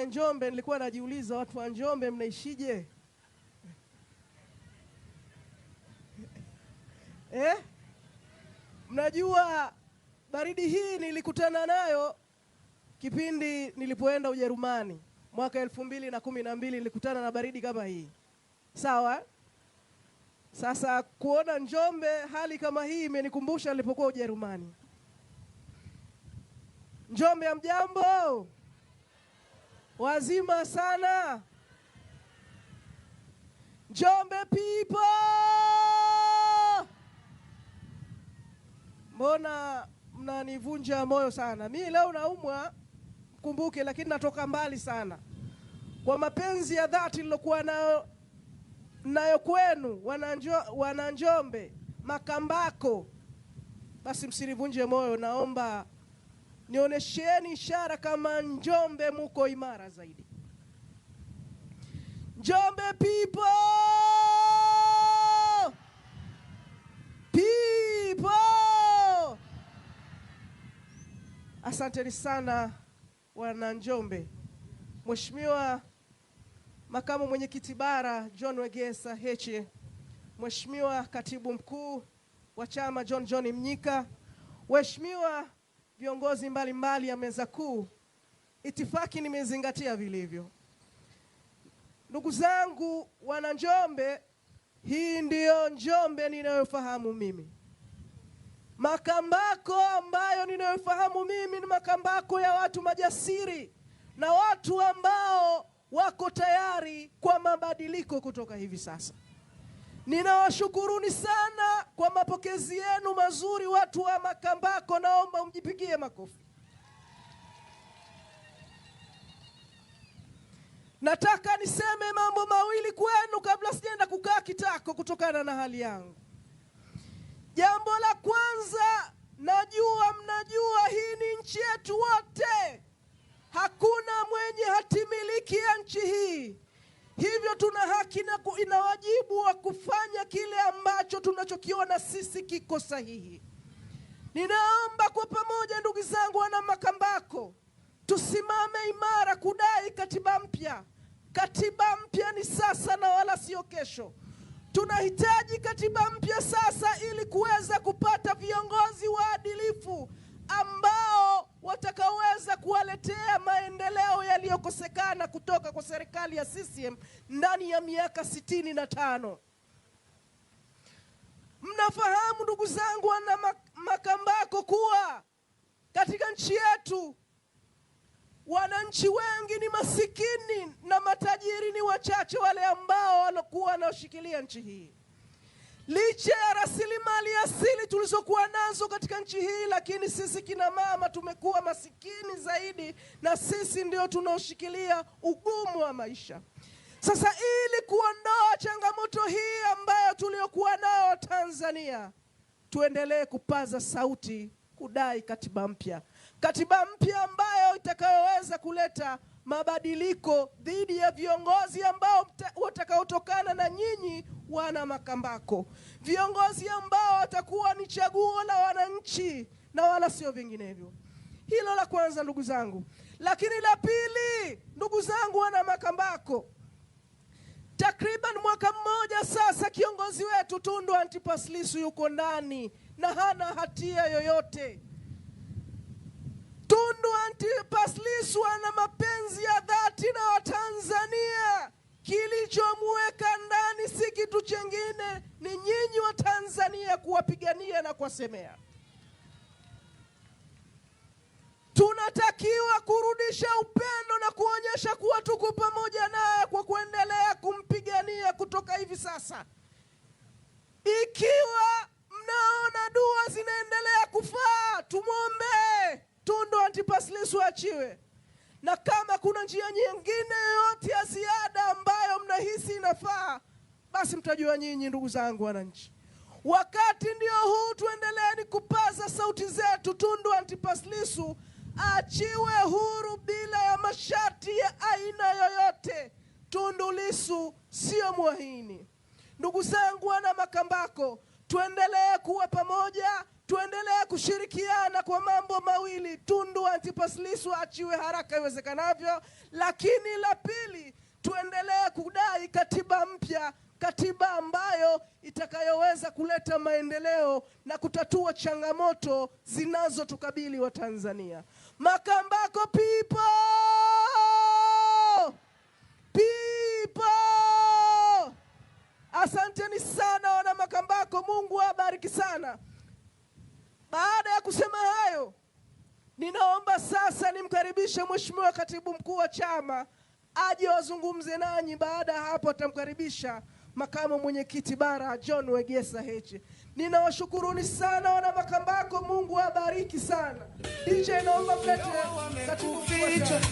Njombe, nilikuwa najiuliza watu wa Njombe mnaishije? Mnajua baridi hii nilikutana nayo kipindi nilipoenda Ujerumani mwaka 2012, nilikutana na baridi kama hii. Sawa? Sasa kuona Njombe hali kama hii imenikumbusha nilipokuwa Ujerumani. Njombe hamjambo? Wazima sana? Njombe people! Mbona mnanivunja moyo sana? Mimi leo naumwa, kumbuke, lakini natoka mbali sana. Kwa mapenzi ya dhati nilokuwa nayo kwenu wana Njombe, Makambako, basi msinivunje moyo. Naomba nionyesheni ishara kama Njombe muko imara zaidi. Njombe people! Asanteni sana wana Njombe. Mheshimiwa Makamu Mwenyekiti Bara John Wegesa Heche, Mheshimiwa Katibu Mkuu wa Chama John Mnyika, Mheshimiwa viongozi mbalimbali ya meza kuu, itifaki nimezingatia vilivyo. Ndugu zangu wana Njombe, hii ndiyo Njombe ninayofahamu mimi. Makambako ambayo ninayofahamu mimi ni Makambako ya watu majasiri na watu ambao wako tayari kwa mabadiliko kutoka hivi sasa. Ninawashukuruni sana kwa mapokezi yenu mazuri watu wa Makambako, naomba mjipigie makofi. Nataka niseme mambo mawili kwenu kabla sijaenda kukaa kitako kutokana na hali yangu. Jambo la kwanza, najua mnajua hii ni nchi yetu wote. Hakuna mwenye hatimiliki ya nchi hii. Hivyo tuna haki na ina wajibu wa kufanya kile ambacho tunachokiona sisi kiko sahihi. Ninaomba kwa pamoja ndugu zangu wana Makambako, tusimame imara kudai katiba mpya. Katiba mpya ni sasa na wala sio kesho. Tunahitaji katiba mpya sasa ili kuweza kupata viongozi waadilifu ambao watakaweza kuwaletea maendeleo yaliyokosekana kutoka kwa serikali ya CCM ndani ya miaka 65. Mnafahamu ndugu zangu wana Makambako kuwa katika nchi yetu wananchi wengi ni masikini na matajiri ni wachache wale ambao walokuwa wanaoshikilia nchi hii. Licha ya rasilimali asili tulizokuwa nazo katika nchi hii, lakini sisi kina mama tumekuwa masikini zaidi, na sisi ndio tunaoshikilia ugumu wa maisha. Sasa ili kuondoa changamoto hii ambayo tuliokuwa nao Tanzania, tuendelee kupaza sauti kudai katiba mpya. Katiba mpya ambayo itakayoweza kuleta mabadiliko dhidi ya viongozi ambao watakaotokana na nyinyi wana Makambako. Viongozi ambao watakuwa ni chaguo la wananchi na wala sio vinginevyo. Hilo la kwanza ndugu zangu. Lakini la pili ndugu zangu wana Makambako, takriban mwaka mmoja sasa kiongozi wetu Tundu Antipas Lissu yuko ndani na hana hatia yoyote. Tundu Antipas Lissu ana mapenzi ya dhati na Watanzania. Kilichomweka ndani si kitu chengine, ni nyinyi wa Tanzania kuwapigania na kuwasemea. Tunatakiwa kurudisha upendo na kuonyesha kuwa tuko pamoja naye kwa kuendelea kumpigania kutoka hivi sasa. Ikiwa mnaona dua zinaendelea kufaa, tumuombe Tundu Antipas Lissu achiwe. Na kama kuna njia nyingine yote ya ziada ambayo mnahisi inafaa, basi mtajua nyinyi ndugu zangu wananchi. Wakati ndio huu, tuendeleeni kupaza sauti zetu. Tundu Antipas Lissu achiwe huru bila ya masharti ya aina yoyote. Tundu Lissu sio muahini. Ndugu zangu wana Makambako, tuendelee kuwa pamoja, tuendelee kushirikiana kwa mambo mawili. Tundu Antipas Lissu achiwe haraka iwezekanavyo, lakini la pili, tuendelee kudai katiba mpya, katiba ambayo itakayoweza kuleta maendeleo na kutatua changamoto zinazotukabili wa Tanzania. Makambako people! Asanteni sana wana Makambako, Mungu awabariki sana. Baada ya kusema hayo, ninaomba sasa nimkaribishe Mheshimiwa Katibu Mkuu wa chama aje wazungumze nanyi. Baada ya hapo atamkaribisha Makamu Mwenyekiti Bara John Wegesa Heche. Ninawashukuruni sana wana Makambako, Mungu awabariki sana. DJ naomba mlete Katibu Mkuu wa chama.